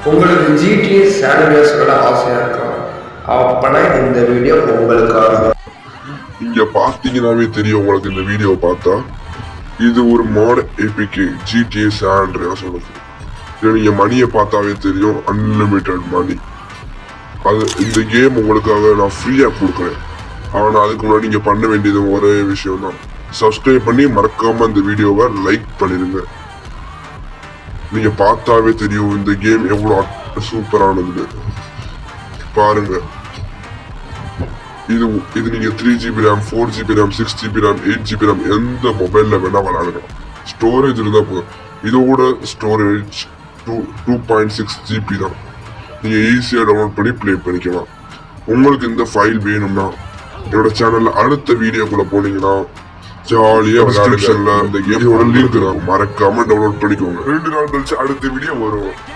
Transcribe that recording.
உங்களுக்கு GTA San Andreasோட ஆசையா இருக்கா? அப்பனா இந்த வீடியோ உங்களுக்காக. இங்க பாத்தீங்கன்னாவே தெரியும் உங்களுக்கு இந்த வீடியோ பார்த்தா. இது ஒரு மாட் ஏபிகே GTA San Andreas சொல்லுது. இது நீங்க மணியை பார்த்தாவே தெரியும், அன்லிமிட்டட் மணி. அது இந்த கேம் உங்களுக்காக நான் ஃப்ரீயா கொடுக்குறேன். ஆனா அதுக்கு முன்னாடி நீங்க பண்ண வேண்டியது ஒரே விஷயம் தான், சப்ஸ்கிரைப் பண்ணி மறக்காம இந்த வீடியோவை லைக் பண்ணிடுங்க. நீங்க பார்த்தாவே தெரியும் இந்த கேம் எவ்வளவு சூப்பரானது பாருங்க. இது இது நீங்க 3GB RAM, 4GB RAM, 6GB RAM, 8GB RAM எந்த மொபைல்ல வேணா விளையாடலாம். ஸ்டோரேஜ் இருந்தா போதும். இதோட ஸ்டோரேஜ் 2.6GB தான். நீங்க ஈஸியா டவுன்லோட் பண்ணி ப்ளே பண்ணிக்கலாம். உங்களுக்கு இந்த ஃபைல் வேணும்னா என்னோட சேனல்ல அடுத்த வீடியோக்குள்ள போனீங்கன்னா ஜாலியா டிஸ்கிரிப்ஷன்ல இந்த கேமோட லிங்க் இருக்கும், மறக்காம டவுன்லோட் பண்ணிக்கோங்க. 2 நாள் கழிச்சு அடுத்த வீடியோ வரும்.